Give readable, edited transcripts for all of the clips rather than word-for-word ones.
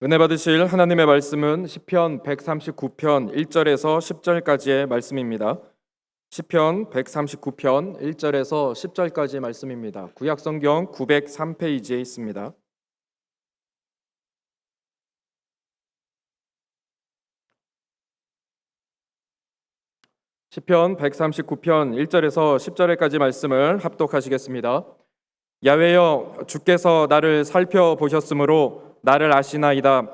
은혜 받으실 하나님의 말씀은 시편 139편 1절에서 10절까지의 말씀입니다. 시편 139편 1절에서 10절까지 말씀입니다. 구약성경 903페이지에 있습니다. 시편 139편 1절에서 10절까지 말씀을 합독하시겠습니다. 야훼여, 주께서 나를 살펴보셨으므로 나를 아시나이다.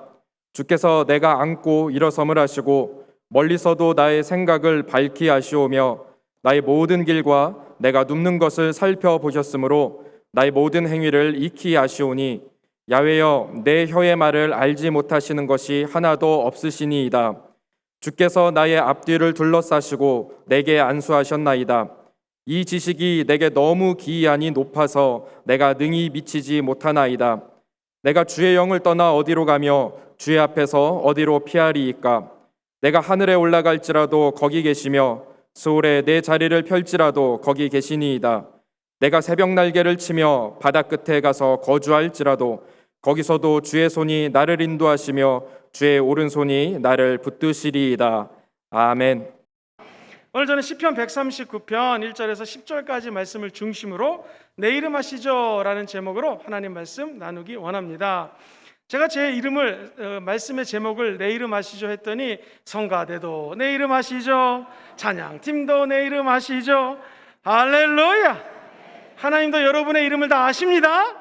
주께서 내가 앉고 일어섬을 아시고 멀리서도 나의 생각을 밝히 아시오며 나의 모든 길과 내가 눕는 것을 살펴보셨으므로 나의 모든 행위를 익히 아시오니 야훼여, 내 혀의 말을 알지 못하시는 것이 하나도 없으시니이다. 주께서 나의 앞뒤를 둘러싸시고 내게 안수하셨나이다. 이 지식이 내게 너무 기이하니 높아서 내가 능히 미치지 못하나이다. 내가 주의 영을 떠나 어디로 가며 주의 앞에서 어디로 피하리이까? 내가 하늘에 올라갈지라도 거기 계시며 스올에 내 자리를 펼지라도 거기 계시니이다. 내가 새벽 날개를 치며 바다 끝에 가서 거주할지라도 거기서도 주의 손이 나를 인도하시며 주의 오른손이 나를 붙드시리이다. 아멘. 오늘 저는 시편 139편 1절에서 10절까지 말씀을 중심으로 내 이름 아시죠? 라는 제목으로 하나님 말씀 나누기 원합니다. 제가 제 이름을 말씀의 제목을 내 이름 아시죠? 했더니 성가대도 내 이름 아시죠? 찬양팀도 내 이름 아시죠? 할렐루야! 하나님도 여러분의 이름을 다 아십니다.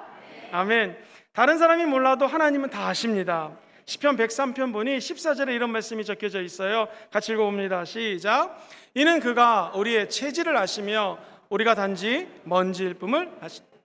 아멘. 다른 사람이 몰라도 하나님은 다 아십니다. 시편 103편 보니 14절에 이런 말씀이 적혀져 있어요. 같이 읽어봅니다. 시작. 이는 그가 우리의 체질을 아시며 우리가 단지 먼지일 뿐을 아십니다.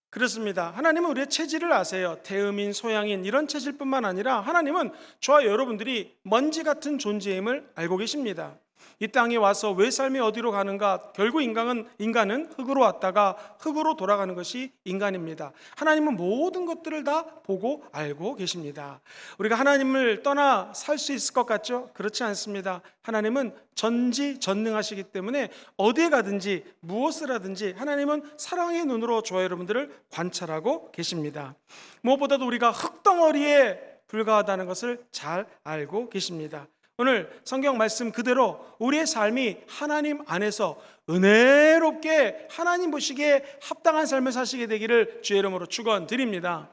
그렇습니다. 하나님은 우리의 체질을 아세요. 태음인, 소양인 이런 체질뿐만 아니라 하나님은 저와 여러분들이 먼지 같은 존재임을 알고 계십니다. 이 땅에 와서 왜 삶이 어디로 가는가? 결국 인간은 흙으로 왔다가 흙으로 돌아가는 것이 인간입니다. 하나님은 모든 것들을 다 보고 알고 계십니다. 우리가 하나님을 떠나 살 수 있을 것 같죠? 그렇지 않습니다. 하나님은 전지전능하시기 때문에 어디에 가든지 무엇을 하든지 하나님은 사랑의 눈으로 저와 여러분들을 관찰하고 계십니다. 무엇보다도 우리가 흙덩어리에 불과하다는 것을 잘 알고 계십니다. 오늘 성경 말씀 그대로 우리의 삶이 하나님 안에서 은혜롭게 하나님 보시기에 합당한 삶을 사시게 되기를 주의 이름으로 축원드립니다.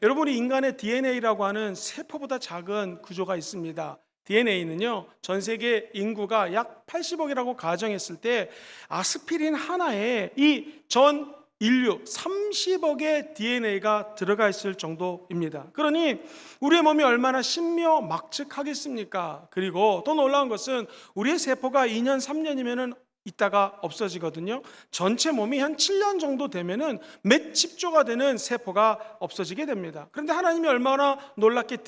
여러분이 인간의 DNA라고 하는 세포보다 작은 구조가 있습니다. DNA는요, 전 세계 인구가 약 80억이라고 가정했을 때 아스피린 하나에 이 전 인류 30억의 DNA가 들어가 있을 정도입니다. 그러니 우리의 몸이 얼마나 신묘막측하겠습니까? 그리고 또 놀라운 것은 우리의 세포가 2년, 3년이면 있다가 없어지거든요. 전체 몸이 한 7년 정도 되면은 몇 십조가 되는 세포가 없어지게 됩니다. 그런데 하나님이 얼마나 놀랍게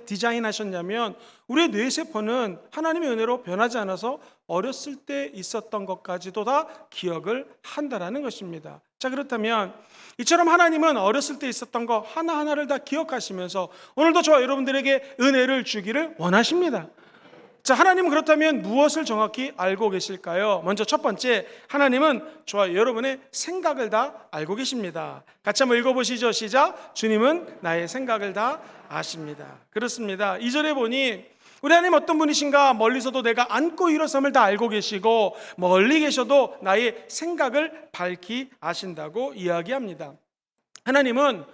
디자인하셨냐면 우리의 뇌세포는 하나님의 은혜로 변하지 않아서 어렸을 때 있었던 것까지도 다 기억을 한다는 것입니다. 자, 그렇다면 이처럼 하나님은 어렸을 때 있었던 거 하나하나를 다 기억하시면서 오늘도 저와 여러분들에게 은혜를 주기를 원하십니다. 자, 하나님은 그렇다면 무엇을 정확히 알고 계실까요? 먼저 첫 번째, 하나님은 저와 여러분의 생각을 다 알고 계십니다. 같이 한번 읽어보시죠. 시작. 주님은 나의 생각을 다 아십니다. 그렇습니다. 2절에 보니 우리 하나님 어떤 분이신가? 멀리서도 내가 앉고 일어섬을 다 알고 계시고 멀리 계셔도 나의 생각을 밝히 아신다고 이야기합니다. 하나님은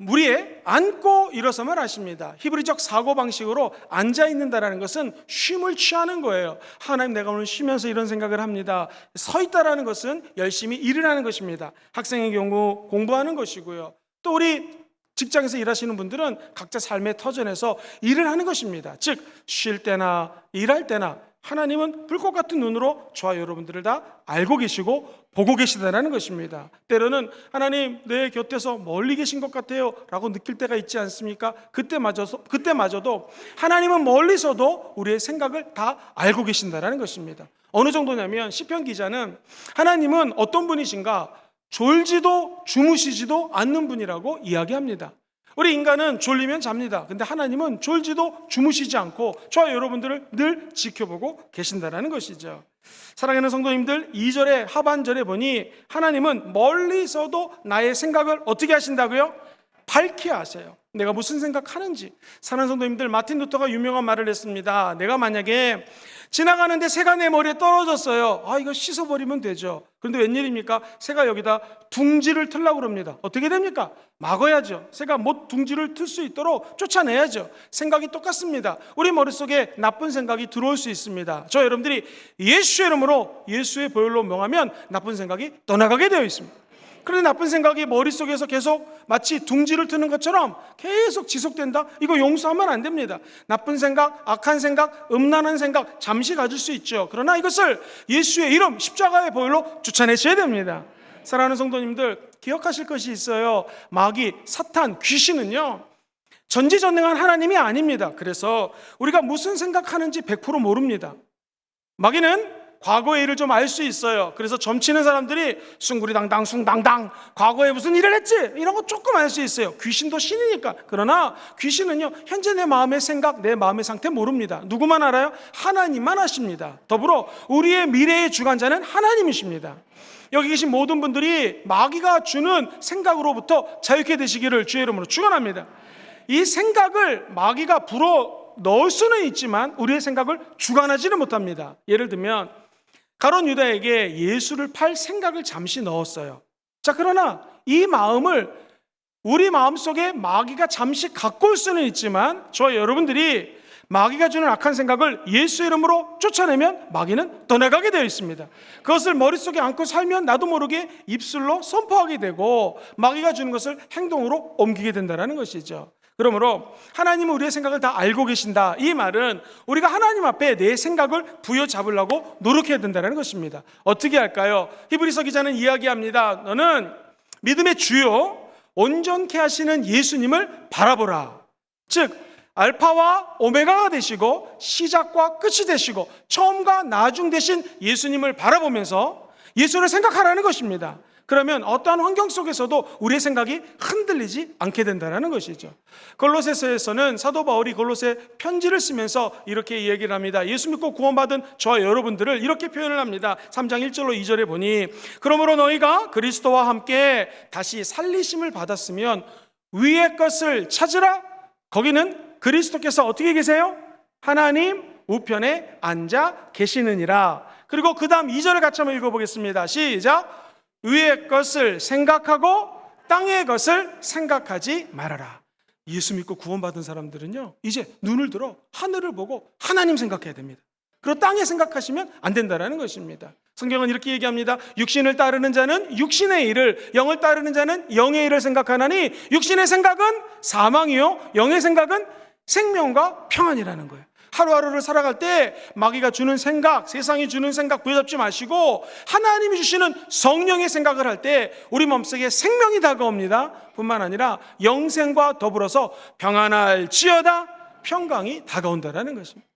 우리의 앉고 일어섬을 아십니다. 히브리적 사고방식으로 앉아있는다는 것은 쉼을 취하는 거예요. 하나님, 내가 오늘 쉬면서 이런 생각을 합니다. 서 있다라는 것은 열심히 일을 하는 것입니다. 학생의 경우 공부하는 것이고요. 또 우리 직장에서 일하시는 분들은 각자 삶의 터전에서 일을 하는 것입니다. 즉, 쉴 때나 일할 때나 하나님은 불꽃 같은 눈으로 저와 여러분들을 다 알고 계시고 보고 계시다는 것입니다. 때로는 하나님 내 곁에서 멀리 계신 것 같아요 라고 느낄 때가 있지 않습니까? 그때마저도 하나님은 멀리서도 우리의 생각을 다 알고 계신다는 것입니다. 어느 정도냐면 시편 기자는 하나님은 어떤 분이신가? 졸지도 주무시지도 않는 분이라고 이야기합니다. 우리 인간은 졸리면 잡니다. 근데 하나님은 졸지도 주무시지 않고 저와 여러분들을 늘 지켜보고 계신다는 것이죠. 사랑하는 성도님들, 2절의 하반절에 보니 하나님은 멀리서도 나의 생각을 어떻게 하신다고요? 밝히 아세요. 내가 무슨 생각하는지. 사랑하는 성도님들, 마틴 루터가 유명한 말을 했습니다. 내가 만약에 지나가는데 새가 내 머리에 떨어졌어요. 이거 씻어버리면 되죠. 그런데 웬일입니까? 새가 여기다 둥지를 틀려고 그럽니다. 어떻게 됩니까? 막아야죠. 새가 못 둥지를 틀 수 있도록 쫓아내야죠. 생각이 똑같습니다. 우리 머릿속에 나쁜 생각이 들어올 수 있습니다. 저 여러분들이 예수의 이름으로 예수의 보혈로 명하면 나쁜 생각이 떠나가게 되어 있습니다. 그런데 나쁜 생각이 머릿속에서 계속 마치 둥지를 트는 것처럼 계속 지속된다? 이거 용서하면 안 됩니다. 나쁜 생각, 악한 생각, 음란한 생각 잠시 가질 수 있죠. 그러나 이것을 예수의 이름, 십자가의 보혈로 쫓아내셔야 됩니다. 사랑하는 성도님들, 기억하실 것이 있어요. 마귀, 사탄, 귀신은요, 전지전능한 하나님이 아닙니다. 그래서 우리가 무슨 생각하는지 100% 모릅니다. 마귀는 과거의 일을 좀 알 수 있어요. 그래서 점치는 사람들이 숭구리당당 숭당당 과거에 무슨 일을 했지? 이런 거 조금 알 수 있어요. 귀신도 신이니까. 그러나 귀신은요, 현재 내 마음의 생각, 내 마음의 상태 모릅니다. 누구만 알아요? 하나님만 아십니다. 더불어 우리의 미래의 주관자는 하나님이십니다. 여기 계신 모든 분들이 마귀가 주는 생각으로부터 자유케 되시기를 주의 이름으로 축원합니다. 이 생각을 마귀가 불어 넣을 수는 있지만 우리의 생각을 주관하지는 못합니다. 예를 들면 가룟 유다에게 예수를 팔 생각을 잠시 넣었어요. 자, 그러나 이 마음을 우리 마음속에 마귀가 잠시 갖고 올 수는 있지만 저와 여러분들이 마귀가 주는 악한 생각을 예수 이름으로 쫓아내면 마귀는 떠나가게 되어 있습니다. 그것을 머릿속에 안고 살면 나도 모르게 입술로 선포하게 되고 마귀가 주는 것을 행동으로 옮기게 된다는 것이죠. 그러므로 하나님은 우리의 생각을 다 알고 계신다. 이 말은 우리가 하나님 앞에 내 생각을 부여잡으려고 노력해야 된다는 것입니다. 어떻게 할까요? 히브리서 기자는 이야기합니다. 너는 믿음의 주요 온전케 하시는 예수님을 바라보라. 즉 알파와 오메가가 되시고 시작과 끝이 되시고 처음과 나중 되신 예수님을 바라보면서 예수를 생각하라는 것입니다. 그러면 어떠한 환경 속에서도 우리의 생각이 흔들리지 않게 된다는 것이죠. 골로새서에서는 사도 바울이 골로새 편지를 쓰면서 이렇게 얘기를 합니다. 예수 믿고 구원받은 저와 여러분들을 이렇게 표현을 합니다. 3장 1절로 2절에 보니 그러므로 너희가 그리스도와 함께 다시 살리심을 받았으면 위의 것을 찾으라. 거기는 그리스도께서 어떻게 계세요? 하나님 우편에 앉아 계시느니라. 그리고 그 다음 2절을 같이 한번 읽어보겠습니다. 시작. 위의 것을 생각하고 땅의 것을 생각하지 말아라. 예수 믿고 구원받은 사람들은요, 이제 눈을 들어 하늘을 보고 하나님 생각해야 됩니다. 그리고 땅에 생각하시면 안 된다는 것입니다. 성경은 이렇게 얘기합니다. 육신을 따르는 자는 육신의 일을, 영을 따르는 자는 영의 일을 생각하나니 육신의 생각은 사망이요 영의 생각은 생명과 평안이라는 거예요. 하루하루를 살아갈 때 마귀가 주는 생각, 세상이 주는 생각 부여잡지 마시고 하나님이 주시는 성령의 생각을 할 때 우리 마음속에 생명이 다가옵니다. 뿐만 아니라 영생과 더불어서 평안할지어다 평강이 다가온다는 것입니다.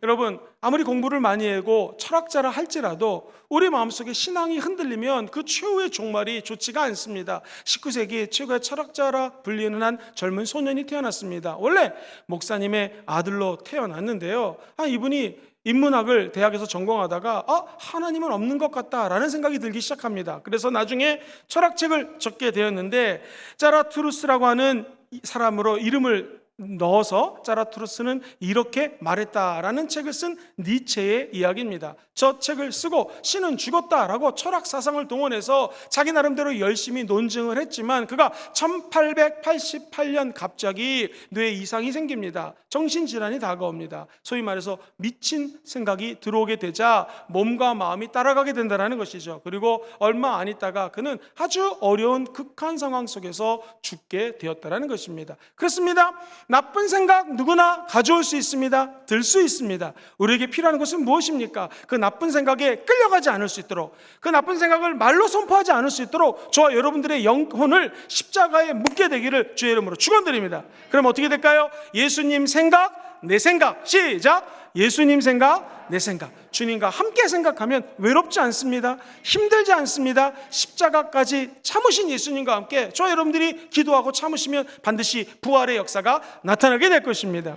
여러분, 아무리 공부를 많이 하고 철학자라 할지라도 우리 마음속에 신앙이 흔들리면 그 최후의 종말이 좋지가 않습니다. 19세기 최고의 철학자라 불리는 한 젊은 소년이 태어났습니다. 원래 목사님의 아들로 태어났는데요, 이분이 인문학을 대학에서 전공하다가 하나님은 없는 것 같다라는 생각이 들기 시작합니다. 그래서 나중에 철학책을 적게 되었는데 자라투르스라고 하는 사람으로 이름을 넣어서 자라투르스는 이렇게 말했다라는 책을 쓴 니체의 이야기입니다. 저 책을 쓰고 신은 죽었다라고 철학 사상을 동원해서 자기 나름대로 열심히 논증을 했지만 그가 1888년 갑자기 뇌 이상이 생깁니다. 정신질환이 다가옵니다. 소위 말해서 미친 생각이 들어오게 되자 몸과 마음이 따라가게 된다는 것이죠. 그리고 얼마 안 있다가 그는 아주 어려운 극한 상황 속에서 죽게 되었다는 것입니다. 그렇습니다. 나쁜 생각 누구나 가져올 수 있습니다. 들 수 있습니다. 우리에게 필요한 것은 무엇입니까? 그 나쁜 생각에 끌려가지 않을 수 있도록, 그 나쁜 생각을 말로 선포하지 않을 수 있도록 저와 여러분들의 영혼을 십자가에 묻게 되기를 주의 이름으로 축원드립니다. 그럼 어떻게 될까요? 예수님 생각, 내 생각. 시작. 예수님 생각, 내 생각. 주님과 함께 생각하면 외롭지 않습니다. 힘들지 않습니다. 십자가까지 참으신 예수님과 함께 저와 여러분들이 기도하고 참으시면 반드시 부활의 역사가 나타나게 될 것입니다.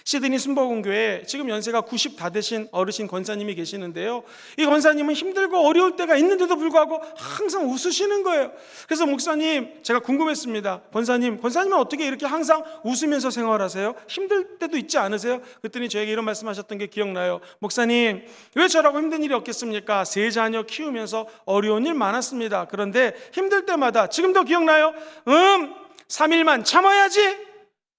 시드니 순복음교회에 지금 연세가 90 다 되신 어르신 권사님이 계시는데요, 이 권사님은 힘들고 어려울 때가 있는데도 불구하고 항상 웃으시는 거예요. 그래서 목사님, 제가 궁금했습니다. 권사님은 어떻게 이렇게 항상 웃으면서 생활하세요? 힘들 때도 있지 않으세요? 그랬더니 저에게 이런 말씀하셨던 게 기억나요. 목사님, 왜 저라고 힘든 일이 없겠습니까? 세 자녀 키우면서 어려운 일 많았습니다. 그런데 힘들 때마다, 지금도 기억나요? 3일만 참아야지.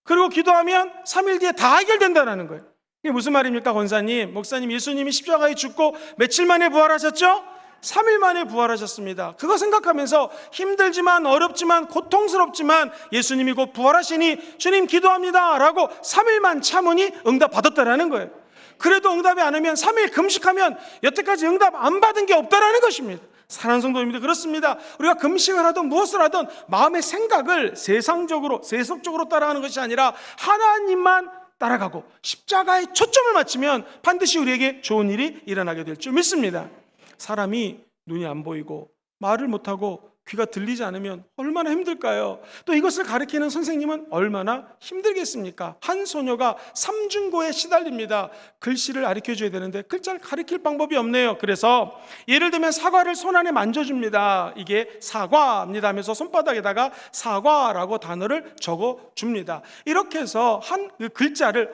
그리고 기도하면 3일 뒤에 다 해결된다는 거예요. 이게 무슨 말입니까, 권사님? 목사님, 예수님이 십자가에 죽고 며칠 만에 부활하셨죠? 3일 만에 부활하셨습니다. 그거 생각하면서 힘들지만 어렵지만 고통스럽지만 예수님이 곧 부활하시니 주님 기도합니다 라고 3일만 참으니 응답 받았다라는 거예요. 그래도 응답이 안 오면 3일 금식하면 여태까지 응답 안 받은 게 없다라는 것입니다. 사랑하는 성도님들, 그렇습니다. 우리가 금식을 하든 무엇을 하든 마음의 생각을 세속적으로 따라가는 것이 아니라 하나님만 따라가고 십자가에 초점을 맞추면 반드시 우리에게 좋은 일이 일어나게 될 줄 믿습니다. 사람이 눈이 안 보이고 말을 못하고 귀가 들리지 않으면 얼마나 힘들까요? 또 이것을 가르치는 선생님은 얼마나 힘들겠습니까? 한 소녀가 삼중고에 시달립니다. 글씨를 가르쳐줘야 되는데 글자를 가르칠 방법이 없네요. 그래서 예를 들면 사과를 손 안에 만져줍니다. 이게 사과입니다 하면서 손바닥에다가 사과라고 단어를 적어줍니다. 이렇게 해서 한 글자를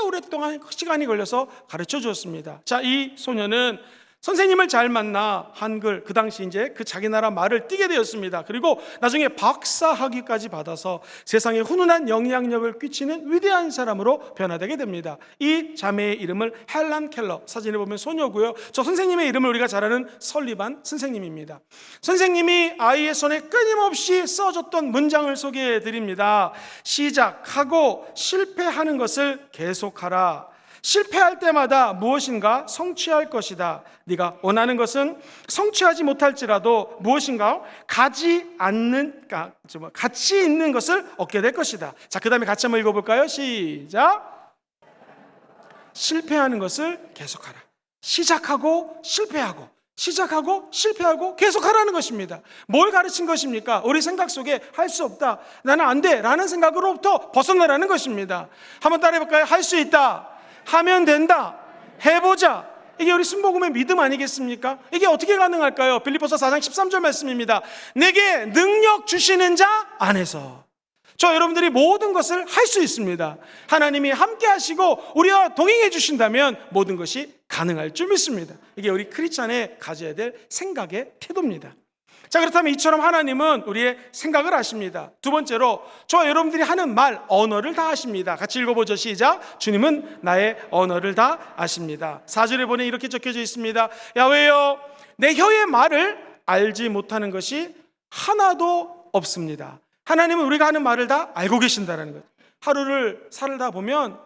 오랫동안 시간이 걸려서 가르쳐 주었습니다. 자, 이 소녀는 선생님을 잘 만나 한글, 그 당시 이제 그 자기 나라 말을 띠게 되었습니다. 그리고 나중에 박사 학위까지 받아서 세상에 훈훈한 영향력을 끼치는 위대한 사람으로 변화되게 됩니다. 이 자매의 이름을 헬란 켈러, 사진에 보면 소녀고요. 저 선생님의 이름을 우리가 잘 아는 설리반 선생님입니다. 선생님이 아이의 손에 끊임없이 써줬던 문장을 소개해 드립니다. 시작하고 실패하는 것을 계속하라. 실패할 때마다 무엇인가 성취할 것이다. 네가 원하는 것은 성취하지 못할지라도 무엇인가 가치 있는 것을 얻게 될 것이다. 자, 그 다음에 같이 한번 읽어볼까요? 시작. 실패하는 것을 계속하라. 시작하고 실패하고 시작하고 실패하고 계속하라는 것입니다. 뭘 가르친 것입니까? 우리 생각 속에 할 수 없다, 나는 안 돼 라는 생각으로부터 벗어나라는 것입니다. 한번 따라해볼까요? 할 수 있다, 하면 된다, 해보자. 이게 우리 순복음의 믿음 아니겠습니까? 이게 어떻게 가능할까요? 빌립보서 4장 13절 말씀입니다. 내게 능력 주시는 자 안에서. 저 여러분들이 모든 것을 할 수 있습니다. 하나님이 함께 하시고 우리와 동행해 주신다면 모든 것이 가능할 줄 믿습니다. 이게 우리 크리스찬의 가져야 될 생각의 태도입니다. 자, 그렇다면 이처럼 하나님은 우리의 생각을 아십니다. 두 번째로, 저와 여러분들이 하는 말, 언어를 다 아십니다. 같이 읽어보죠. 시작. 주님은 나의 언어를 다 아십니다. 4절에 보니 이렇게 적혀져 있습니다. 야훼여, 내 혀의 말을 알지 못하는 것이 하나도 없습니다. 하나님은 우리가 하는 말을 다 알고 계신다는 것. 하루를 살다 보면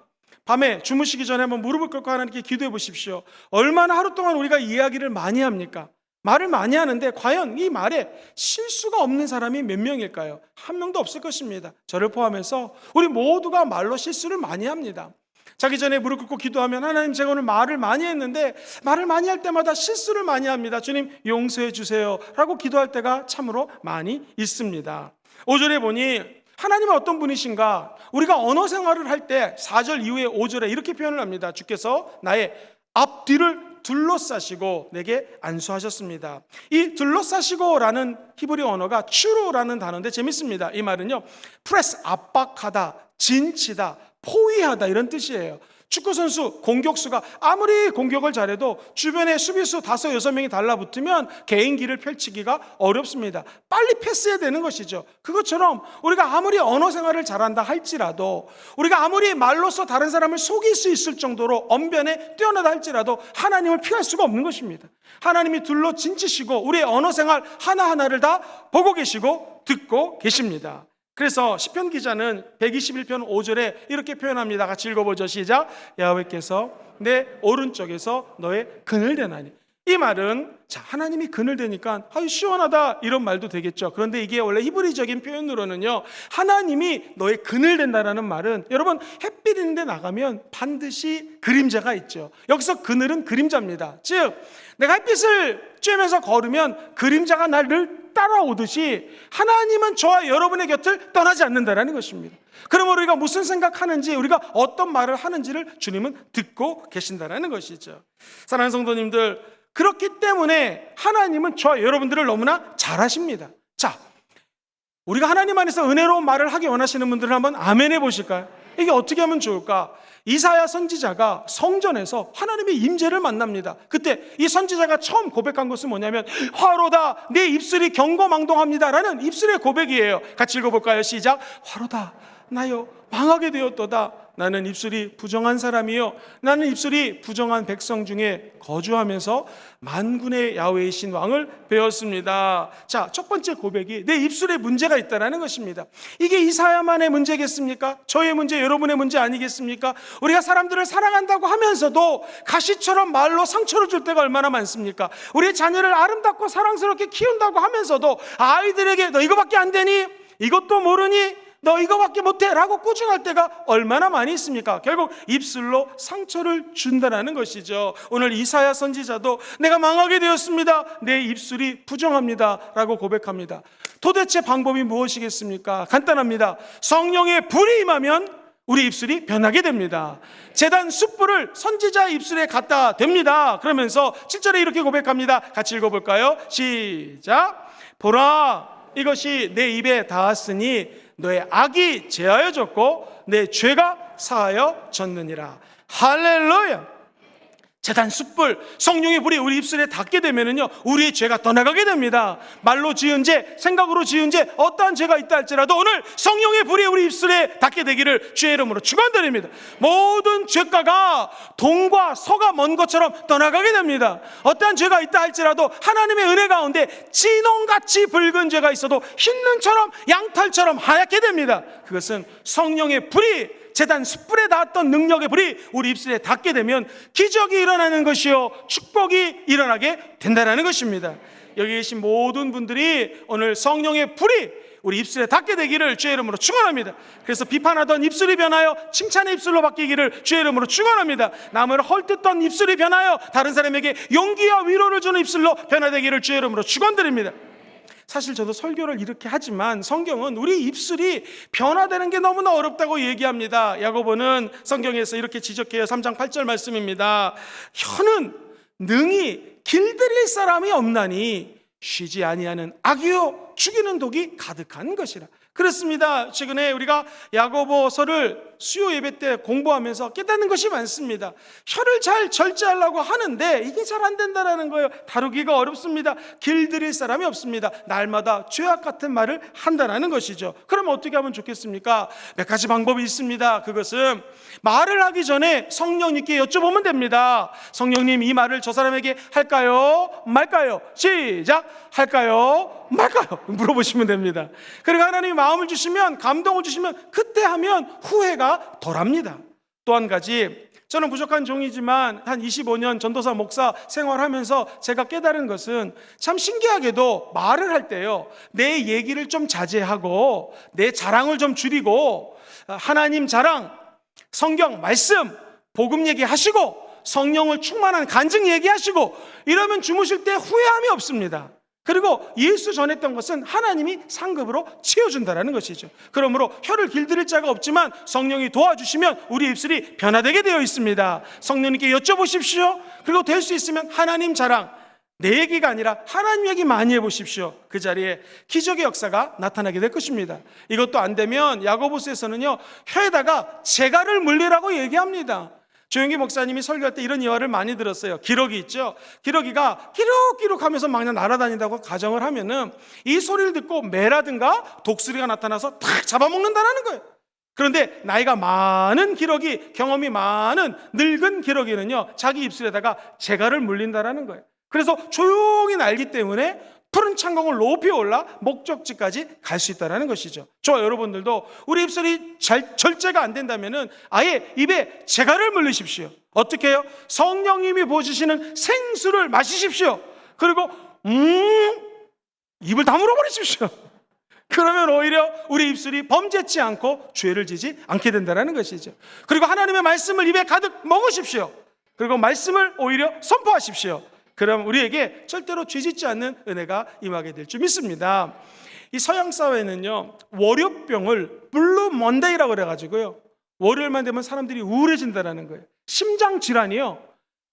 밤에 주무시기 전에 한번 무릎을 꿇고 하나님께 기도해 보십시오. 얼마나 하루 동안 우리가 이야기를 많이 합니까? 말을 많이 하는데 과연 이 말에 실수가 없는 사람이 몇 명일까요? 한 명도 없을 것입니다. 저를 포함해서 우리 모두가 말로 실수를 많이 합니다. 자기 전에 무릎 꿇고 기도하면 하나님, 제가 오늘 말을 많이 했는데 말을 많이 할 때마다 실수를 많이 합니다. 주님 용서해 주세요 라고 기도할 때가 참으로 많이 있습니다. 5절에 보니 하나님은 어떤 분이신가? 우리가 언어 생활을 할 때 4절 이후에 5절에 이렇게 표현을 합니다. 주께서 나의 앞뒤를 둘러싸시고 내게 안수하셨습니다. 이 둘러싸시고라는 히브리 언어가 추루라는 단어인데 재밌습니다. 이 말은요, 프레스, 압박하다, 진치다, 포위하다 이런 뜻이에요. 축구선수, 공격수가 아무리 공격을 잘해도 주변에 수비수 5, 6명이 달라붙으면 개인기를 펼치기가 어렵습니다. 빨리 패스해야 되는 것이죠. 그것처럼 우리가 아무리 언어 생활을 잘한다 할지라도, 우리가 아무리 말로써 다른 사람을 속일 수 있을 정도로 언변에 뛰어나다 할지라도 하나님을 피할 수가 없는 것입니다. 하나님이 둘러 진치시고 우리의 언어 생활 하나하나를 다 보고 계시고 듣고 계십니다. 그래서 시편 기자는 121편 5절에 이렇게 표현합니다. 같이 읽어보죠. 시작. 야훼께서 내 오른쪽에서 너의 그늘 대나니. 이 말은 하나님이 그늘 대니까 아유 시원하다 이런 말도 되겠죠. 그런데 이게 원래 히브리적인 표현으로는요, 하나님이 너의 그늘 된다라는 말은, 여러분 햇빛 있는데 나가면 반드시 그림자가 있죠. 여기서 그늘은 그림자입니다. 즉 내가 햇빛을 쬐면서 걸으면 그림자가 나를 따라오듯이 하나님은 저와 여러분의 곁을 떠나지 않는다라는 것입니다. 그러므로 우리가 무슨 생각하는지, 우리가 어떤 말을 하는지를 주님은 듣고 계신다라는 것이죠. 사랑하는 성도님들, 그렇기 때문에 하나님은 저와 여러분들을 너무나 잘 아십니다. 자, 우리가 하나님 안에서 은혜로운 말을 하기 원하시는 분들은 한번 아멘 해보실까요? 이게 어떻게 하면 좋을까? 이사야 선지자가 성전에서 하나님의 임재를 만납니다. 그때 이 선지자가 처음 고백한 것은 뭐냐면, 화로다 내 입술이 경고망동합니다 라는 입술의 고백이에요. 같이 읽어볼까요? 시작. 화로다 나여 망하게 되었도다. 나는 입술이 부정한 사람이요, 나는 입술이 부정한 백성 중에 거주하면서 만군의 야훼이신 왕을 배웠습니다. 자, 첫 번째 고백이 내 입술에 문제가 있다는 것입니다. 이게 이사야만의 문제겠습니까? 저의 문제, 여러분의 문제 아니겠습니까? 우리가 사람들을 사랑한다고 하면서도 가시처럼 말로 상처를 줄 때가 얼마나 많습니까? 우리 자녀를 아름답고 사랑스럽게 키운다고 하면서도 아이들에게 너 이거밖에 안 되니? 이것도 모르니? 너 이거밖에 못해 라고 꾸중할 때가 얼마나 많이 있습니까? 결국 입술로 상처를 준다는 것이죠. 오늘 이사야 선지자도 내가 망하게 되었습니다, 내 입술이 부정합니다 라고 고백합니다. 도대체 방법이 무엇이겠습니까? 간단합니다. 성령의 불이 임하면 우리 입술이 변하게 됩니다. 제단 숯불을 선지자의 입술에 갖다 댑니다. 그러면서 7절에 이렇게 고백합니다. 같이 읽어볼까요? 시작. 보라, 이것이 내 입에 닿았으니 너의 악이 제하여졌고 내 죄가 사하여졌느니라. 할렐루야. 제단 숯불, 성령의 불이 우리 입술에 닿게 되면은요, 우리의 죄가 떠나가게 됩니다. 말로 지은 죄, 생각으로 지은 죄, 어떠한 죄가 있다 할지라도 오늘 성령의 불이 우리 입술에 닿게 되기를 주의 이름으로 축원드립니다. 모든 죄가가 동과 서가 먼 것처럼 떠나가게 됩니다. 어떠한 죄가 있다 할지라도 하나님의 은혜 가운데 진홍같이 붉은 죄가 있어도 흰눈처럼 양털처럼 하얗게 됩니다. 그것은 성령의 불이, 제단 숯불에 닿았던 능력의 불이 우리 입술에 닿게 되면 기적이 일어나는 것이요, 축복이 일어나게 된다는 것입니다. 여기 계신 모든 분들이 오늘 성령의 불이 우리 입술에 닿게 되기를 주의 이름으로 축원합니다. 그래서 비판하던 입술이 변하여 칭찬의 입술로 바뀌기를 주의 이름으로 축원합니다. 남을 헐뜯던 입술이 변하여 다른 사람에게 용기와 위로를 주는 입술로 변화되기를 주의 이름으로 축원드립니다. 사실 저도 설교를 이렇게 하지만 성경은 우리 입술이 변화되는 게 너무나 어렵다고 얘기합니다. 야고보는 성경에서 이렇게 지적해요. 3장 8절 말씀입니다. 혀는 능히 길들일 사람이 없나니 쉬지 아니하는 악이요 죽이는 독이 가득한 것이라. 그렇습니다. 최근에 우리가 야고보서를 수요 예배 때 공부하면서 깨닫는 것이 많습니다. 혀를 잘 절제하려고 하는데 이게 잘 안 된다는 거예요. 다루기가 어렵습니다. 길들일 사람이 없습니다. 날마다 죄악 같은 말을 한다는 것이죠. 그럼 어떻게 하면 좋겠습니까? 몇 가지 방법이 있습니다. 그것은 말을 하기 전에 성령님께 여쭤보면 됩니다. 성령님, 이 말을 저 사람에게 할까요? 말까요? 시작! 할까요? 말까요? 물어보시면 됩니다. 그리고 하나님이 마음을 주시면, 감동을 주시면 그때 하면 후회가 덜합니다. 또 한 가지, 저는 부족한 종이지만 한 25년 전도사 목사 생활하면서 제가 깨달은 것은, 참 신기하게도 말을 할 때요, 내 얘기를 좀 자제하고 내 자랑을 좀 줄이고 하나님 자랑, 성경 말씀, 복음 얘기하시고 성령을 충만한 간증 얘기하시고 이러면 주무실 때 후회함이 없습니다. 그리고 예수 전했던 것은 하나님이 상급으로 채워준다는 것이죠. 그러므로 혀를 길들일 자가 없지만 성령이 도와주시면 우리 입술이 변화되게 되어 있습니다. 성령님께 여쭤보십시오. 그리고 될 수 있으면 하나님 자랑, 내 얘기가 아니라 하나님 얘기 많이 해보십시오. 그 자리에 기적의 역사가 나타나게 될 것입니다. 이것도 안 되면 야고보서에서는요, 혀에다가 재갈을 물리라고 얘기합니다. 조영기 목사님이 설교할 때 이런 예화를 많이 들었어요. 기러기 있죠? 기러기가 기룩기룩 하면서 막 날아다닌다고 가정을 하면은 이 소리를 듣고 매라든가 독수리가 나타나서 탁 잡아먹는다는 거예요. 그런데 나이가 많은 기러기, 경험이 많은 늙은 기러기는요, 자기 입술에다가 재갈을 물린다는 거예요. 그래서 조용히 날기 때문에 푸른 창공을 높이 올라 목적지까지 갈 수 있다는 것이죠. 저와 여러분들도 우리 입술이 절제가 안 된다면 아예 입에 재갈을 물리십시오. 어떻게 해요? 성령님이 부어주시는 생수를 마시십시오. 그리고 입을 다물어 버리십시오. 그러면 오히려 우리 입술이 범죄치 않고 죄를 지지 않게 된다는 것이죠. 그리고 하나님의 말씀을 입에 가득 먹으십시오. 그리고 말씀을 오히려 선포하십시오. 그럼 우리에게 절대로 죄짓지 않는 은혜가 임하게 될 줄 믿습니다. 이 서양 사회는요, 월요병을 블루 먼데이라고 그래가지고요, 월요일만 되면 사람들이 우울해진다는 거예요. 심장 질환이요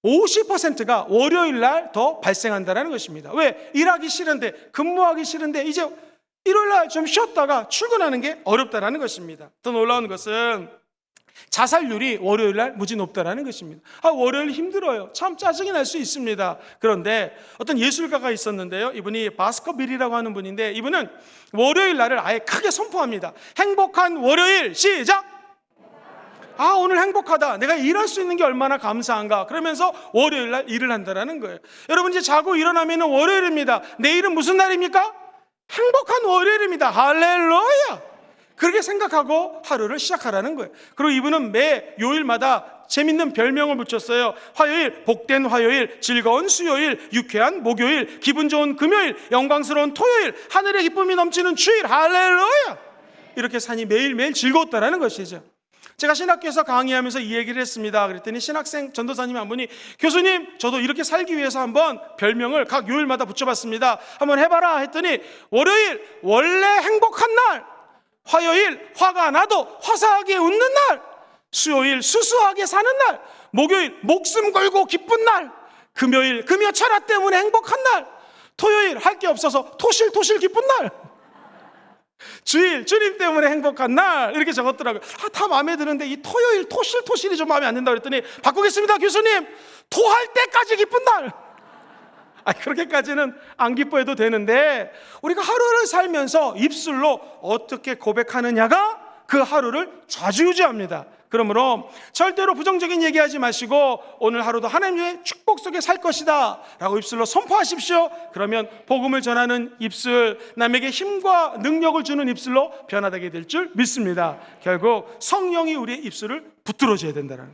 50%가 월요일 날 더 발생한다는 것입니다. 왜? 일하기 싫은데, 근무하기 싫은데 이제 일요일 날 좀 쉬었다가 출근하는 게 어렵다는 것입니다. 더 놀라운 것은 자살률이 월요일 날 무지 높다는 것입니다. 월요일 힘들어요. 참 짜증이 날 수 있습니다. 그런데 어떤 예술가가 있었는데요, 이분이 바스커빌이라고 하는 분인데, 이분은 월요일 날을 아예 크게 선포합니다. 행복한 월요일, 시작! 오늘 행복하다. 내가 일할 수 있는 게 얼마나 감사한가. 그러면서 월요일 날 일을 한다는 거예요. 여러분 이제 자고 일어나면 월요일입니다. 내일은 무슨 날입니까? 행복한 월요일입니다. 할렐루야! 그렇게 생각하고 하루를 시작하라는 거예요. 그리고 이분은 매 요일마다 재밌는 별명을 붙였어요. 화요일, 복된 화요일, 즐거운 수요일, 유쾌한 목요일, 기분 좋은 금요일, 영광스러운 토요일, 하늘의 기쁨이 넘치는 주일. 할렐루야! 이렇게 산이 매일매일 즐거웠다는 것이죠. 제가 신학교에서 강의하면서 이 얘기를 했습니다. 그랬더니 신학생 전도사님 한 분이, 교수님, 저도 이렇게 살기 위해서 한번 별명을 각 요일마다 붙여봤습니다. 한번 해봐라 했더니, 월요일 원래 행복한 날, 화요일 화가 나도 화사하게 웃는 날, 수요일 수수하게 사는 날, 목요일 목숨 걸고 기쁜 날, 금요일 금요 철학 때문에 행복한 날, 토요일 할 게 없어서 토실토실 기쁜 날, 주일 주님 때문에 행복한 날, 이렇게 적었더라고요. 다 마음에 드는데 이 토요일 토실토실이 좀 마음에 안 든다 그랬더니, 바꾸겠습니다 교수님, 토할 때까지 기쁜 날. 그렇게까지는 안 기뻐해도 되는데, 우리가 하루를 살면서 입술로 어떻게 고백하느냐가 그 하루를 좌지우지합니다. 그러므로 절대로 부정적인 얘기하지 마시고, 오늘 하루도 하나님의 축복 속에 살 것이다 라고 입술로 선포하십시오. 그러면 복음을 전하는 입술, 남에게 힘과 능력을 주는 입술로 변화되게 될 줄 믿습니다. 결국 성령이 우리의 입술을 붙들어줘야 된다는,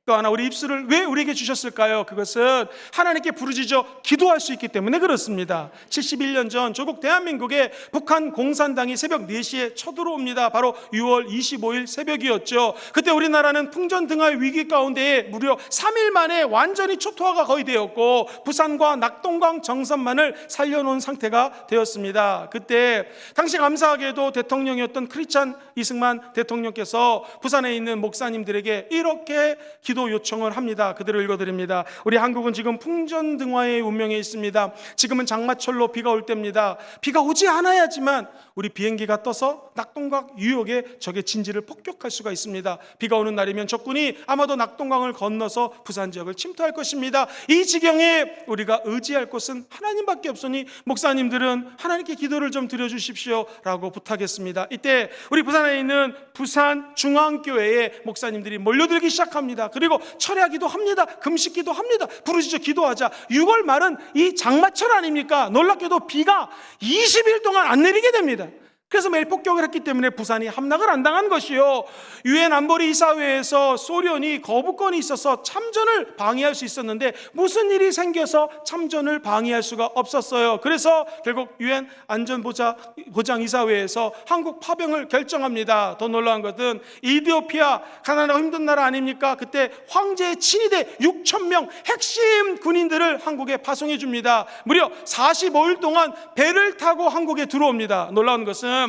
또 하나, 우리 입술을 왜 우리에게 주셨을까요? 그것은 하나님께 부르짖어 기도할 수 있기 때문에 그렇습니다. 71년 전 조국 대한민국에 북한 공산당이 새벽 4시에 쳐들어옵니다. 바로 6월 25일 새벽이었죠. 그때 우리나라는 풍전등화의 위기 가운데에 무려 3일 만에 완전히 초토화가 거의 되었고, 부산과 낙동강 정선만을 살려놓은 상태가 되었습니다. 그때 당시 감사하게도 대통령이었던 크리스찬 이승만 대통령께서 부산에 있는 목사님들에게 이렇게 기도 요청을 합니다. 그대로 읽어드립니다. 우리 한국은 지금 풍전등화의 운명에 있습니다. 지금은 장마철로 비가 올 때입니다. 비가 오지 않아야지만 우리 비행기가 떠서 낙동강 유역에 적의 진지를 폭격할 수가 있습니다. 비가 오는 날이면 적군이 아마도 낙동강을 건너서 부산 지역을 침투할 것입니다. 이 지경에 우리가 의지할 곳은 하나님밖에 없으니 목사님들은 하나님께 기도를 좀 드려주십시오 라고 부탁했습니다. 이때 우리 부산에 있는 부산중앙교회에 목사님들이 몰려들기 시작합니다. 그리고 철야기도 합니다. 금식기도 합니다. 부르짖어 기도하자. 6월 말은 이 장마철 아닙니까? 놀랍게도 비가 20일 동안 안 내리게 됩니다. 그래서 매일 폭격을 했기 때문에 부산이 함락을 안 당한 것이요, 유엔 안보리 이사회에서 소련이 거부권이 있어서 참전을 방해할 수 있었는데 무슨 일이 생겨서 참전을 방해할 수가 없었어요. 그래서 결국 유엔 안전보장 이사회에서 한국 파병을 결정합니다. 더 놀라운 것은 이디오피아, 가난하고 힘든 나라 아닙니까? 그때 황제의 친위대 6,000명 핵심 군인들을 한국에 파송해 줍니다. 무려 45일 동안 배를 타고 한국에 들어옵니다. 놀라운 것은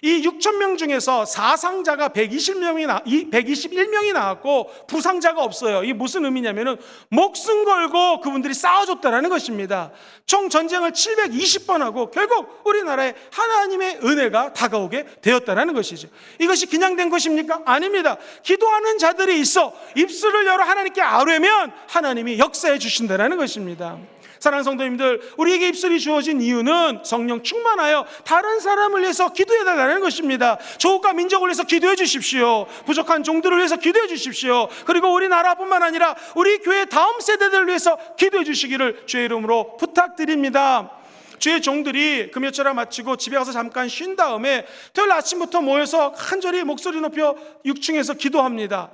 이 6,000명 중에서 사상자가 121명이 나왔고 부상자가 없어요. 이게 무슨 의미냐면은 목숨 걸고 그분들이 싸워줬다는 것입니다. 총 전쟁을 720번 하고 결국 우리나라에 하나님의 은혜가 다가오게 되었다는 것이죠. 이것이 그냥 된 것입니까? 아닙니다. 기도하는 자들이 있어 입술을 열어 하나님께 아뢰면 하나님이 역사해 주신다는 것입니다. 사랑하는 성도님들, 우리에게 입술이 주어진 이유는 성령 충만하여 다른 사람을 위해서 기도해달라는 것입니다. 조국과 민족을 위해서 기도해 주십시오. 부족한 종들을 위해서 기도해 주십시오. 그리고 우리나라뿐만 아니라 우리 교회 다음 세대들을 위해서 기도해 주시기를 주의 이름으로 부탁드립니다. 주의 종들이 금요철을 마치고 집에 가서 잠깐 쉰 다음에 토요일 아침부터 모여서 간절히 목소리 높여 6층에서 기도합니다.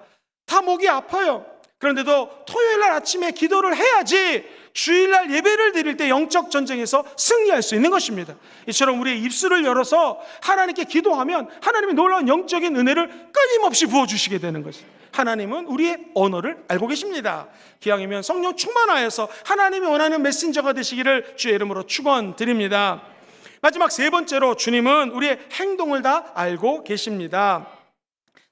다 목이 아파요. 그런데도 토요일날 아침에 기도를 해야지 주일날 예배를 드릴 때 영적 전쟁에서 승리할 수 있는 것입니다. 이처럼 우리의 입술을 열어서 하나님께 기도하면 하나님이 놀라운 영적인 은혜를 끊임없이 부어주시게 되는 것입니다. 하나님은 우리의 언어를 알고 계십니다. 기왕이면 성령 충만하여서 하나님이 원하는 메신저가 되시기를 주의 이름으로 축원드립니다. 마지막 세 번째로 주님은 우리의 행동을 다 알고 계십니다.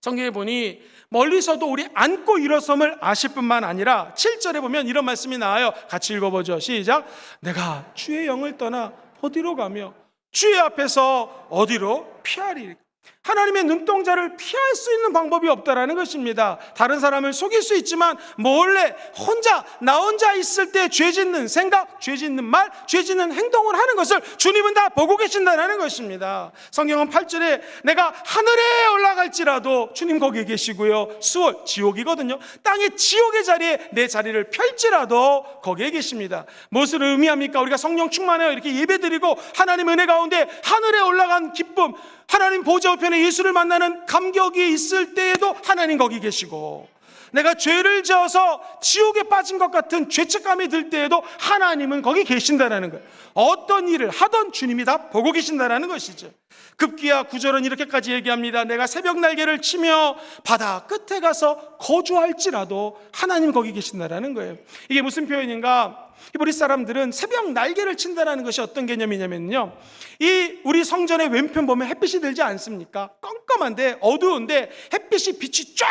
성경에 보니 멀리서도 우리 안고 일어섬을 아실 뿐만 아니라 7절에 보면 이런 말씀이 나와요. 같이 읽어보죠. 시작. 내가 주의 영을 떠나 어디로 가며 주의 앞에서 어디로 피하리까. 하나님의 눈동자를 피할 수 있는 방법이 없다라는 것입니다. 다른 사람을 속일 수 있지만 몰래 나 혼자 있을 때 죄 짓는 생각, 죄 짓는 말, 죄 짓는 행동을 하는 것을 주님은 다 보고 계신다는 것입니다. 성경은 8절에 내가 하늘에 올라갈지라도 주님 거기에 계시고요. 수월, 지옥이거든요. 땅의 지옥의 자리에 내 자리를 펼지라도 거기에 계십니다. 무엇을 의미합니까? 우리가 성령 충만하여 이렇게 예배드리고 하나님 은혜 가운데 하늘에 올라간 기쁨, 하나님 보좌 우편에 예수를 만나는 감격이 있을 때에도 하나님 거기 계시고, 내가 죄를 지어서 지옥에 빠진 것 같은 죄책감이 들 때에도 하나님은 거기 계신다는 거예요. 어떤 일을 하던 주님이 다 보고 계신다는 것이죠. 급기야 9절은 이렇게까지 얘기합니다. 내가 새벽 날개를 치며 바다 끝에 가서 거주할지라도 하나님 거기 계신다는 거예요. 이게 무슨 표현인가? 우리 사람들은 새벽 날개를 친다는 것이 어떤 개념이냐면요, 이 우리 성전의 왼편 보면 햇빛이 들지 않습니까? 깜깜한데 어두운데 햇빛이 빛이 쫙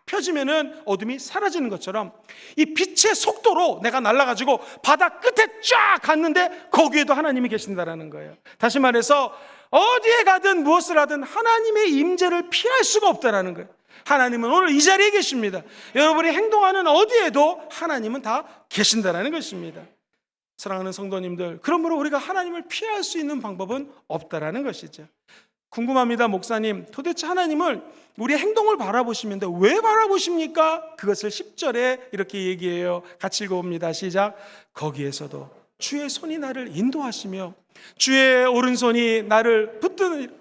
펴지면은 어둠이 사라지는 것처럼 이 빛의 속도로 내가 날아가지고 바다 끝에 쫙 갔는데 거기에도 하나님이 계신다라는 거예요. 다시 말해서 어디에 가든 무엇을 하든 하나님의 임재를 피할 수가 없다라는 거예요. 하나님은 오늘 이 자리에 계십니다. 여러분이 행동하는 어디에도 하나님은 다 계신다라는 것입니다. 사랑하는 성도님들, 그러므로 우리가 하나님을 피할 수 있는 방법은 없다라는 것이죠. 궁금합니다. 목사님, 도대체 하나님을 우리의 행동을 바라보시는데 왜 바라보십니까? 그것을 10절에 이렇게 얘기해요. 같이 읽어봅니다. 시작. 거기에서도 주의 손이 나를 인도하시며 주의 오른손이 나를 붙드는,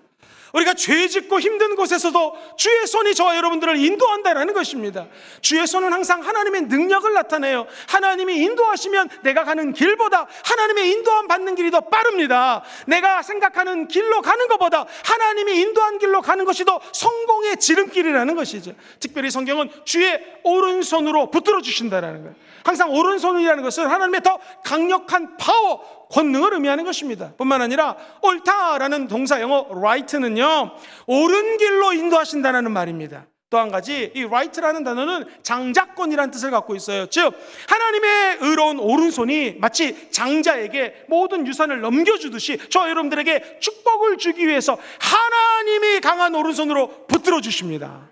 우리가 죄 짓고 힘든 곳에서도 주의 손이 저와 여러분들을 인도한다는 것입니다. 주의 손은 항상 하나님의 능력을 나타내요. 하나님이 인도하시면 내가 가는 길보다 하나님의 인도함 받는 길이 더 빠릅니다. 내가 생각하는 길로 가는 것보다 하나님이 인도한 길로 가는 것이 더 성공의 지름길이라는 것이죠. 특별히 성경은 주의 오른손으로 붙들어 주신다는 거예요. 항상 오른손이라는 것은 하나님의 더 강력한 파워, 권능을 의미하는 것입니다. 뿐만 아니라 옳다라는 동사 영어 right는요, 옳은 길로 인도하신다는 말입니다. 또 한 가지, 이 right라는 단어는 장자권이라는 뜻을 갖고 있어요. 즉 하나님의 의로운 오른손이 마치 장자에게 모든 유산을 넘겨주듯이 저 여러분들에게 축복을 주기 위해서 하나님이 강한 오른손으로 붙들어 주십니다.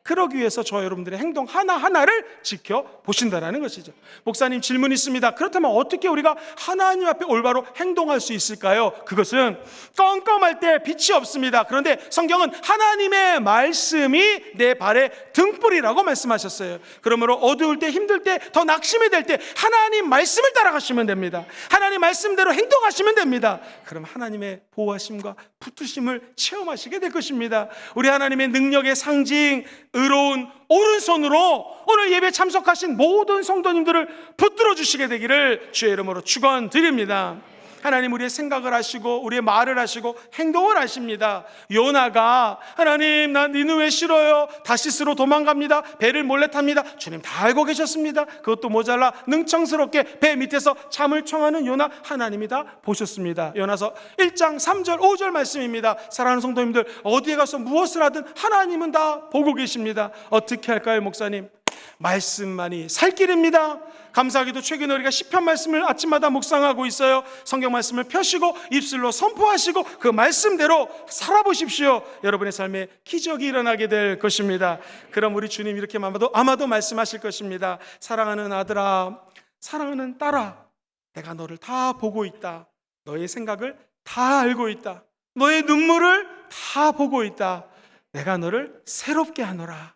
그러기 위해서 저 여러분들의 행동 하나하나를 지켜보신다는 것이죠. 목사님, 질문 있습니다. 그렇다면 어떻게 우리가 하나님 앞에 올바로 행동할 수 있을까요? 그것은 껌껌할 때 빛이 없습니다. 그런데 성경은 하나님의 말씀이 내 발의 등불이라고 말씀하셨어요. 그러므로 어두울 때, 힘들 때, 더 낙심이 될 때 하나님 말씀을 따라가시면 됩니다. 하나님 말씀대로 행동하시면 됩니다. 그럼 하나님의 보호하심과 붙드심을 체험하시게 될 것입니다. 우리 하나님의 능력의 상징, 의로운 오른손으로 오늘 예배 참석하신 모든 성도님들을 붙들어 주시게 되기를 주의 이름으로 축원드립니다. 하나님 우리의 생각을 하시고 우리의 말을 하시고 행동을 하십니다. 요나가 하나님 나 니느웨 싫어요, 다시스로 도망갑니다, 배를 몰래 탑니다. 주님 다 알고 계셨습니다. 그것도 모자라 능청스럽게 배 밑에서 잠을 청하는 요나 하나님이 다 보셨습니다. 요나서 1장 3절 5절 말씀입니다. 사랑하는 성도님들, 어디에 가서 무엇을 하든 하나님은 다 보고 계십니다. 어떻게 할까요, 목사님? 말씀만이 살 길입니다. 감사하게도 최근에 우리가 시편 말씀을 아침마다 묵상하고 있어요. 성경 말씀을 펴시고 입술로 선포하시고 그 말씀대로 살아보십시오. 여러분의 삶에 기적이 일어나게 될 것입니다. 그럼 우리 주님 이렇게 아마도 말씀하실 것입니다. 사랑하는 아들아, 사랑하는 딸아, 내가 너를 다 보고 있다. 너의 생각을 다 알고 있다. 너의 눈물을 다 보고 있다. 내가 너를 새롭게 하노라.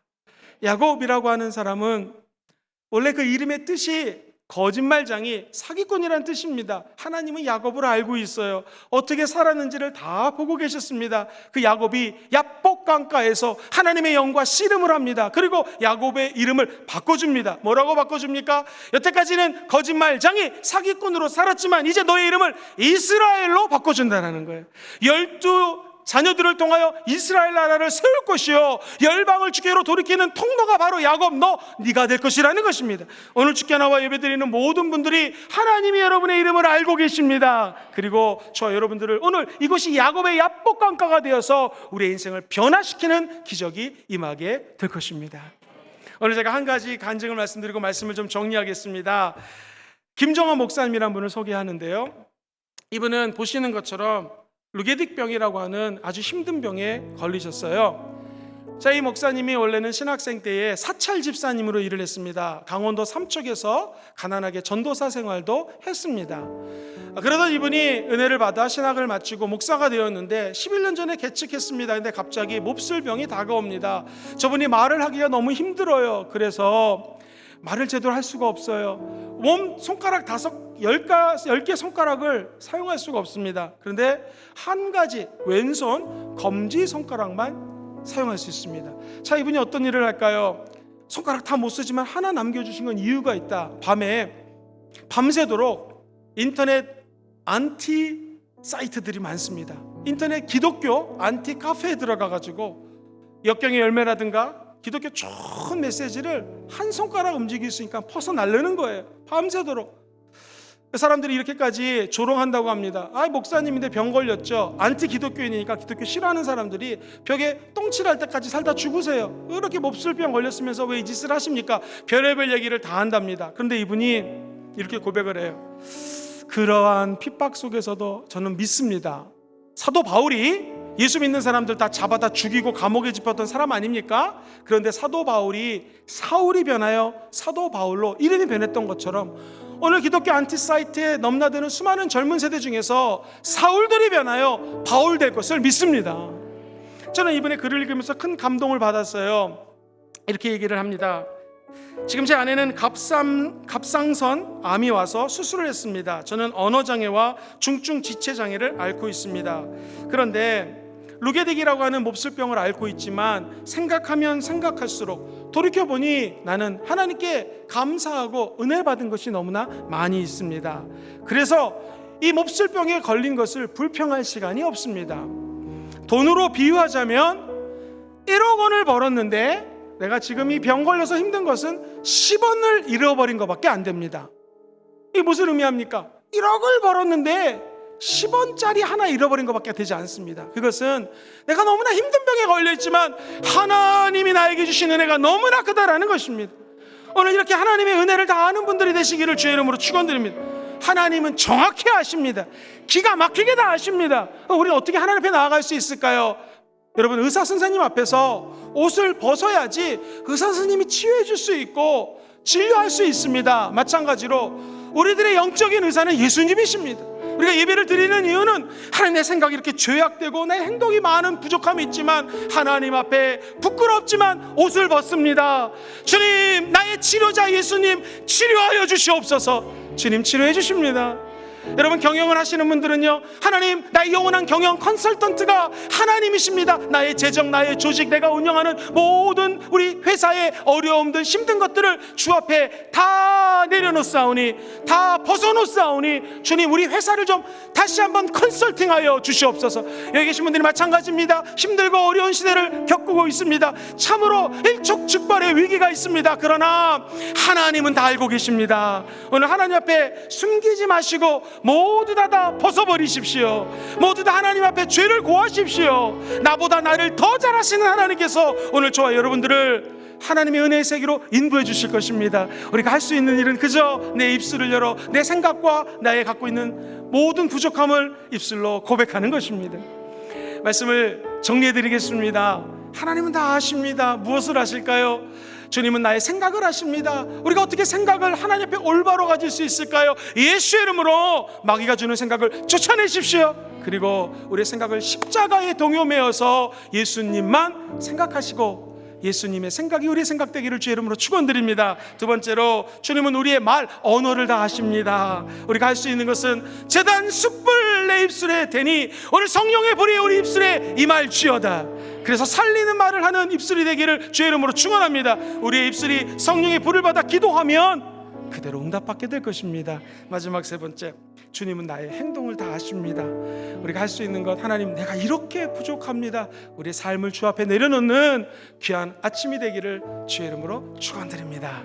야곱이라고 하는 사람은 원래 그 이름의 뜻이 거짓말장이 사기꾼이란 뜻입니다. 하나님은 야곱을 알고 있어요. 어떻게 살았는지를 다 보고 계셨습니다. 그 야곱이 야복 강가에서 하나님의 영과 씨름을 합니다. 그리고 야곱의 이름을 바꿔줍니다. 뭐라고 바꿔줍니까? 여태까지는 거짓말장이 사기꾼으로 살았지만 이제 너의 이름을 이스라엘로 바꿔준다는 거예요. 12 자녀들을 통하여 이스라엘 나라를 세울 것이요, 열방을 주께로 돌이키는 통로가 바로 야곱, 네가 될 것이라는 것입니다. 오늘 주께 나와 예배드리는 모든 분들이 하나님이 여러분의 이름을 알고 계십니다. 그리고 저 여러분들을 오늘 이곳이 야곱의 야복강가가 되어서 우리의 인생을 변화시키는 기적이 임하게 될 것입니다. 오늘 제가 한 가지 간증을 말씀드리고 말씀을 좀 정리하겠습니다. 김정환 목사님이라는 분을 소개하는데요, 이분은 보시는 것처럼 루게딕병이라고 하는 아주 힘든 병에 걸리셨어요. 자, 이 목사님이 원래는 신학생 때에 사찰 집사님으로 일을 했습니다. 강원도 삼척에서 가난하게 전도사 생활도 했습니다. 그러던 이분이 은혜를 받아 신학을 마치고 목사가 되었는데 11년 전에 개척했습니다. 근데 갑자기 몹쓸병이 다가옵니다. 저분이 말을 하기가 너무 힘들어요. 그래서 말을 제대로 할 수가 없어요. 몸 손가락 10개 손가락을 사용할 수가 없습니다. 그런데 한 가지 왼손 검지 손가락만 사용할 수 있습니다. 자, 이분이 어떤 일을 할까요? 손가락 다 못 쓰지만 하나 남겨주신 건 이유가 있다. 밤새도록 인터넷 안티 사이트들이 많습니다. 인터넷 기독교 안티 카페에 들어가가지고 역경의 열매라든가 기독교 좋은 메시지를 한 손가락 움직일 수 있으니까 퍼서 날르는 거예요. 밤새도록. 사람들이 이렇게까지 조롱한다고 합니다. 목사님인데 병 걸렸죠. 안티 기독교인이니까 기독교 싫어하는 사람들이 벽에 똥칠할 때까지 살다 죽으세요. 이렇게 몹쓸병 걸렸으면서 왜 이 짓을 하십니까? 별의별 얘기를 다 한답니다. 그런데 이분이 이렇게 고백을 해요. 그러한 핍박 속에서도 저는 믿습니다. 사도 바울이 예수 믿는 사람들 다 잡아다 죽이고 감옥에 집혔던 사람 아닙니까? 그런데 사도 바울이 사울이 변하여 사도 바울로 이름이 변했던 것처럼 오늘 기독교 안티 사이트에 넘나드는 수많은 젊은 세대 중에서 사울들이 변하여 바울 될 것을 믿습니다. 저는 이번에 글을 읽으면서 큰 감동을 받았어요. 이렇게 얘기를 합니다. 지금 제 아내는 갑상선 암이 와서 수술을 했습니다. 저는 언어장애와 중증 지체장애를 앓고 있습니다. 그런데 루게딕이라고 하는 몹쓸병을 앓고 있지만 생각하면 생각할수록 돌이켜보니 나는 하나님께 감사하고 은혜 받은 것이 너무나 많이 있습니다. 그래서 이 몹쓸병에 걸린 것을 불평할 시간이 없습니다. 돈으로 비유하자면 1억 원을 벌었는데 내가 지금 이 병 걸려서 힘든 것은 10원을 잃어버린 것밖에 안 됩니다. 이게 무슨 의미합니까? 1억을 벌었는데 10원짜리 하나 잃어버린 것밖에 되지 않습니다. 그것은 내가 너무나 힘든 병에 걸려있지만 하나님이 나에게 주신 은혜가 너무나 크다라는 것입니다. 오늘 이렇게 하나님의 은혜를 다 아는 분들이 되시기를 주의 이름으로 축원드립니다. 하나님은 정확히 아십니다. 기가 막히게 다 아십니다. 우리는 어떻게 하나님 앞에 나아갈 수 있을까요? 여러분, 의사 선생님 앞에서 옷을 벗어야지 의사 선생님이 치유해 줄 수 있고 진료할 수 있습니다. 마찬가지로 우리들의 영적인 의사는 예수님이십니다. 우리가 예배를 드리는 이유는 하나님, 내 생각이 이렇게 죄악되고 내 행동이 많은 부족함이 있지만 하나님 앞에 부끄럽지만 옷을 벗습니다. 주님, 나의 치료자 예수님 치료하여 주시옵소서. 주님 치료해 주십니다. 여러분, 경영을 하시는 분들은요, 하나님, 나의 영원한 경영 컨설턴트가 하나님이십니다. 나의 재정, 나의 조직, 내가 운영하는 모든 우리 회사의 어려움들, 힘든 것들을 주 앞에 다 내려놓사오니, 다 벗어놓사오니 주님, 우리 회사를 좀 다시 한번 컨설팅하여 주시옵소서. 여기 계신 분들이 마찬가지입니다. 힘들고 어려운 시대를 겪고 있습니다. 참으로 일촉즉발의 위기가 있습니다. 그러나 하나님은 다 알고 계십니다. 오늘 하나님 앞에 숨기지 마시고 모두 다 벗어버리십시오. 모두 다 하나님 앞에 죄를 고하십시오. 나보다 나를 더 잘하시는 하나님께서 오늘 저와 여러분들을 하나님의 은혜의 세계로 인도해 주실 것입니다. 우리가 할 수 있는 일은 그저 내 입술을 열어 내 생각과 나의 갖고 있는 모든 부족함을 입술로 고백하는 것입니다. 말씀을 정리해 드리겠습니다. 하나님은 다 아십니다. 무엇을 아실까요? 주님은 나의 생각을 아십니다. 우리가 어떻게 생각을 하나님 앞에 올바로 가질 수 있을까요? 예수의 이름으로 마귀가 주는 생각을 쫓아내십시오. 그리고 우리의 생각을 십자가에 동요매어서 예수님만 생각하시고 예수님의 생각이 우리의 생각 되기를 주의 이름으로 축원드립니다. 두 번째로 주님은 우리의 말 언어를 다 아십니다. 우리가 할 수 있는 것은 제단 숯불 내 입술에 대니 오늘 성령의 불이 우리 입술에 임할지어다. 그래서 살리는 말을 하는 입술이 되기를 주의 이름으로 축원합니다. 우리의 입술이 성령의 불을 받아 기도하면 그대로 응답받게 될 것입니다. 마지막 세 번째, 주님은 나의 행동을 다 아십니다. 우리가 할 수 있는 것, 하나님 내가 이렇게 부족합니다. 우리의 삶을 주 앞에 내려놓는 귀한 아침이 되기를 주의 이름으로 축원드립니다.